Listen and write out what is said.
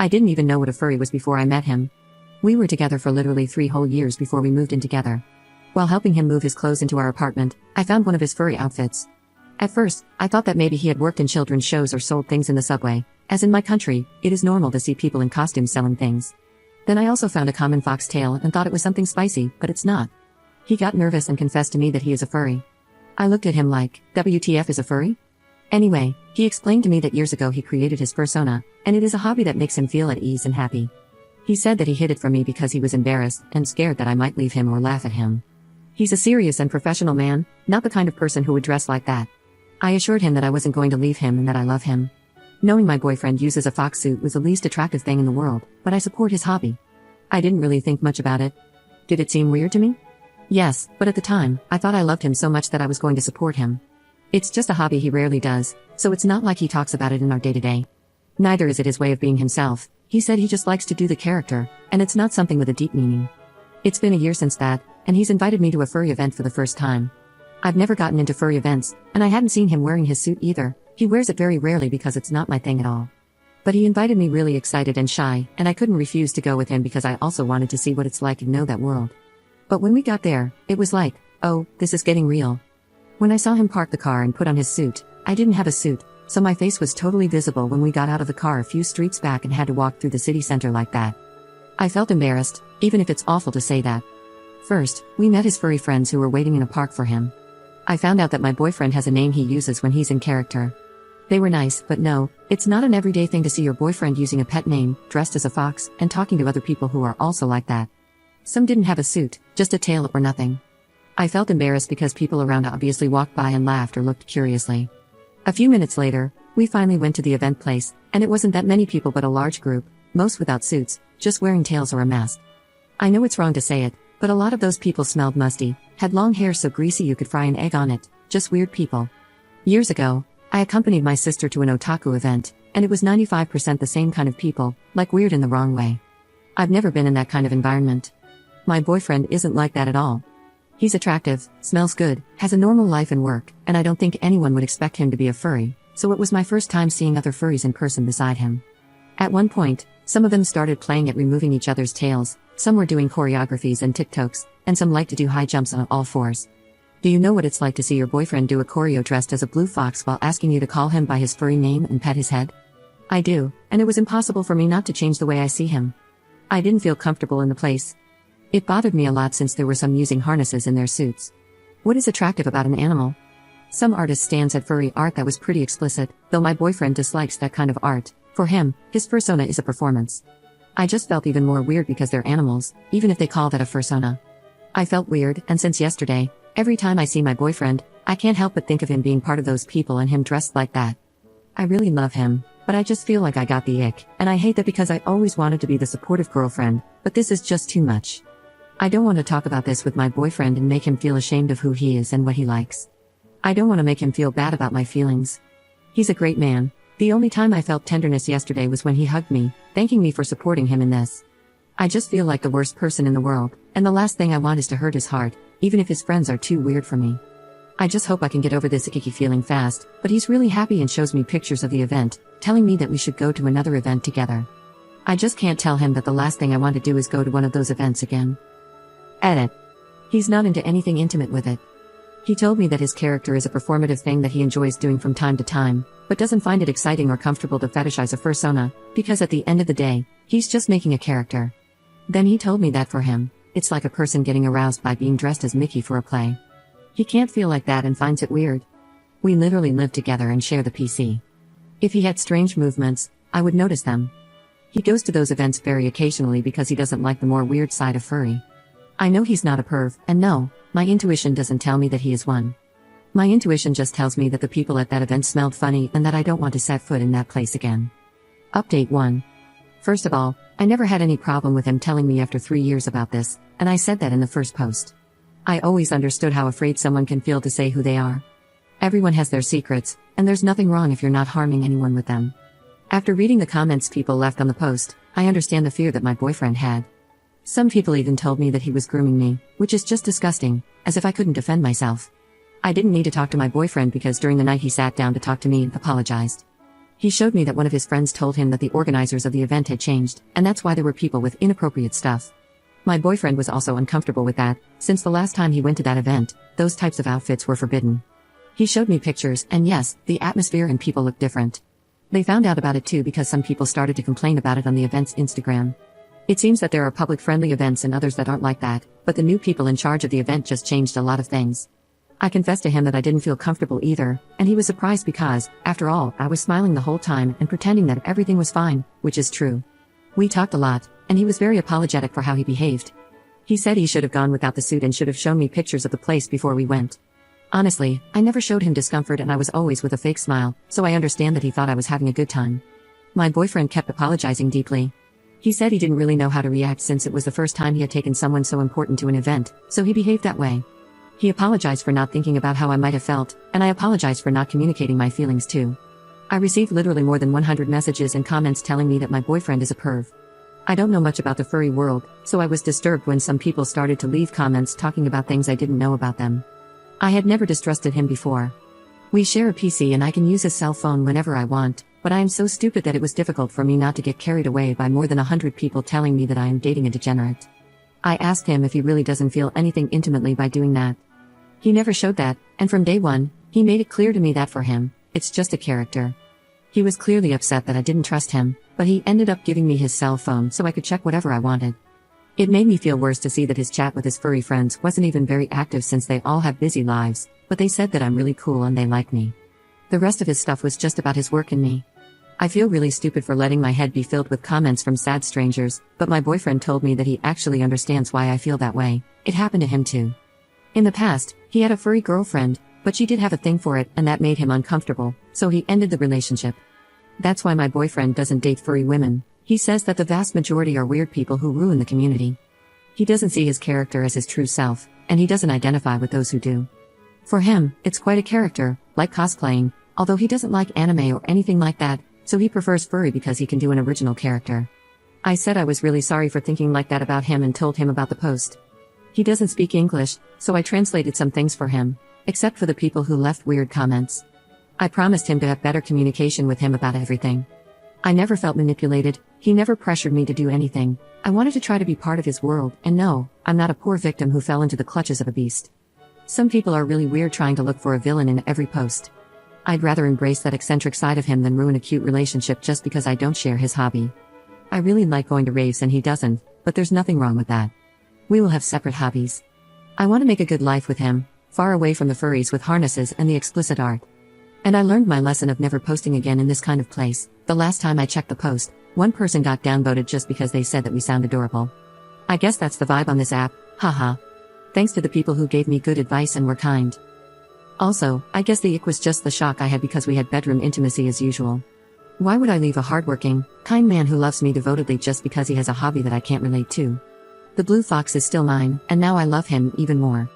I didn't even know what a furry was before I met him. We were together for literally 3 whole years before we moved in together. While helping him move his clothes into our apartment, I found one of his furry outfits. At first, I thought that maybe he had worked in children's shows or sold things in the subway, as in my country, it is normal to see people in costumes selling things. Then I also found a common foxtail and thought it was something spicy, but it's not. He got nervous and confessed to me that he is a furry. I looked at him like, WTF is a furry? Anyway, he explained to me that years ago he created his fursona, and it is a hobby that makes him feel at ease and happy. He said that he hid it from me because he was embarrassed and scared that I might leave him or laugh at him. He's a serious and professional man, not the kind of person who would dress like that. I assured him that I wasn't going to leave him and that I love him. Knowing my boyfriend uses a fox suit was the least attractive thing in the world, but I support his hobby. I didn't really think much about it. Did it seem weird to me? Yes, but at the time, I thought I loved him so much that I was going to support him. It's just a hobby he rarely does, so it's not like he talks about it in our day-to-day. Neither is it his way of being himself. He said he just likes to do the character, and it's not something with a deep meaning. It's been a year since that, and he's invited me to a furry event for the first time. I've never gotten into furry events, and I hadn't seen him wearing his suit either. He wears it very rarely because it's not my thing at all. But he invited me really excited and shy, and I couldn't refuse to go with him because I also wanted to see what it's like and know that world. But when we got there, it was like, oh, this is getting real. When I saw him park the car and put on his suit, I didn't have a suit, so my face was totally visible when we got out of the car a few streets back and had to walk through the city center like that. I felt embarrassed, even if it's awful to say that. First, we met his furry friends who were waiting in a park for him. I found out that my boyfriend has a name he uses when he's in character. They were nice, but no, it's not an everyday thing to see your boyfriend using a pet name, dressed as a fox, and talking to other people who are also like that. Some didn't have a suit, just a tail or nothing. I felt embarrassed because people around obviously walked by and laughed or looked curiously. A few minutes later, we finally went to the event place, and it wasn't that many people but a large group, most without suits, just wearing tails or a mask. I know it's wrong to say it, but a lot of those people smelled musty, had long hair so greasy you could fry an egg on it, just weird people. Years ago, I accompanied my sister to an otaku event, and it was 95% the same kind of people, like weird in the wrong way. I've never been in that kind of environment. My boyfriend isn't like that at all. He's attractive, smells good, has a normal life and work, and I don't think anyone would expect him to be a furry, so it was my first time seeing other furries in person beside him. At one point, some of them started playing at removing each other's tails, some were doing choreographies and TikToks, and some liked to do high jumps on all fours. Do you know what it's like to see your boyfriend do a choreo dressed as a blue fox while asking you to call him by his furry name and pet his head? I do, and it was impossible for me not to change the way I see him. I didn't feel comfortable in the place. It bothered me a lot since there were some using harnesses in their suits. What is attractive about an animal? Some artists stands at furry art that was pretty explicit, though my boyfriend dislikes that kind of art. For him, his fursona is a performance. I just felt even more weird because they're animals, even if they call that a fursona. I felt weird, and since yesterday, every time I see my boyfriend, I can't help but think of him being part of those people and him dressed like that. I really love him, but I just feel like I got the ick, and I hate that because I always wanted to be the supportive girlfriend, but this is just too much. I don't want to talk about this with my boyfriend and make him feel ashamed of who he is and what he likes. I don't want to make him feel bad about my feelings. He's a great man. The only time I felt tenderness yesterday was when he hugged me, thanking me for supporting him in this. I just feel like the worst person in the world, and the last thing I want is to hurt his heart, even if his friends are too weird for me. I just hope I can get over this icky feeling fast, but he's really happy and shows me pictures of the event, telling me that we should go to another event together. I just can't tell him that the last thing I want to do is go to one of those events again. Edit. He's not into anything intimate with it. He told me that his character is a performative thing that he enjoys doing from time to time, but doesn't find it exciting or comfortable to fetishize a fursona, because at the end of the day, he's just making a character. Then he told me that for him, it's like a person getting aroused by being dressed as Mickey for a play. He can't feel like that and finds it weird. We literally live together and share the PC. If he had strange movements, I would notice them. He goes to those events very occasionally because he doesn't like the more weird side of furry. I know he's not a perv, and no, my intuition doesn't tell me that he is one. My intuition just tells me that the people at that event smelled funny and that I don't want to set foot in that place again. Update 1. First of all, I never had any problem with him telling me after 3 years about this, and I said that in the first post. I always understood how afraid someone can feel to say who they are. Everyone has their secrets, and there's nothing wrong if you're not harming anyone with them. After reading the comments people left on the post, I understand the fear that my boyfriend had. Some people even told me that he was grooming me, which is just disgusting, as if I couldn't defend myself. I didn't need to talk to my boyfriend because during the night he sat down to talk to me and apologized. He showed me that one of his friends told him that the organizers of the event had changed, and that's why there were people with inappropriate stuff. My boyfriend was also uncomfortable with that, since the last time he went to that event, those types of outfits were forbidden. He showed me pictures, and yes, the atmosphere and people looked different. They found out about it too because some people started to complain about it on the event's Instagram. It seems that there are public-friendly events and others that aren't like that, but the new people in charge of the event just changed a lot of things. I confessed to him that I didn't feel comfortable either, and he was surprised because, after all, I was smiling the whole time and pretending that everything was fine, which is true. We talked a lot, and he was very apologetic for how he behaved. He said he should have gone without the suit and should have shown me pictures of the place before we went. Honestly, I never showed him discomfort and I was always with a fake smile, so I understand that he thought I was having a good time. My boyfriend kept apologizing deeply. He said he didn't really know how to react since it was the first time he had taken someone so important to an event, so he behaved that way. He apologized for not thinking about how I might have felt, and I apologized for not communicating my feelings too. I received literally more than 100 messages and comments telling me that my boyfriend is a perv. I don't know much about the furry world, so I was disturbed when some people started to leave comments talking about things I didn't know about them. I had never distrusted him before. We share a PC and I can use his cell phone whenever I want, but I am so stupid that it was difficult for me not to get carried away by more than 100 people telling me that I am dating a degenerate. I asked him if he really doesn't feel anything intimately by doing that. He never showed that, and from day one, he made it clear to me that for him, it's just a character. He was clearly upset that I didn't trust him, but he ended up giving me his cell phone so I could check whatever I wanted. It made me feel worse to see that his chat with his furry friends wasn't even very active since they all have busy lives, but they said that I'm really cool and they like me. The rest of his stuff was just about his work and me. I feel really stupid for letting my head be filled with comments from sad strangers, but my boyfriend told me that he actually understands why I feel that way. It happened to him too. In the past, he had a furry girlfriend, but she did have a thing for it and that made him uncomfortable, so he ended the relationship. That's why my boyfriend doesn't date furry women. He says that the vast majority are weird people who ruin the community. He doesn't see his character as his true self, and he doesn't identify with those who do. For him, it's quite a character, like cosplaying, although he doesn't like anime or anything like that, so he prefers furry because he can do an original character. I said I was really sorry for thinking like that about him and told him about the post. He doesn't speak English, so I translated some things for him, except for the people who left weird comments. I promised him to have better communication with him about everything. I never felt manipulated, he never pressured me to do anything. I wanted to try to be part of his world, and no, I'm not a poor victim who fell into the clutches of a beast. Some people are really weird trying to look for a villain in every post. I'd rather embrace that eccentric side of him than ruin a cute relationship just because I don't share his hobby. I really like going to raves and he doesn't, but there's nothing wrong with that. We will have separate hobbies. I want to make a good life with him, far away from the furries with harnesses and the explicit art. And I learned my lesson of never posting again in this kind of place. The last time I checked the post, one person got downvoted just because they said that we sound adorable. I guess that's the vibe on this app, haha. Thanks to the people who gave me good advice and were kind. Also, I guess the ick was just the shock I had because we had bedroom intimacy as usual. Why would I leave a hardworking, kind man who loves me devotedly just because he has a hobby that I can't relate to? The blue fox is still mine, and now I love him even more.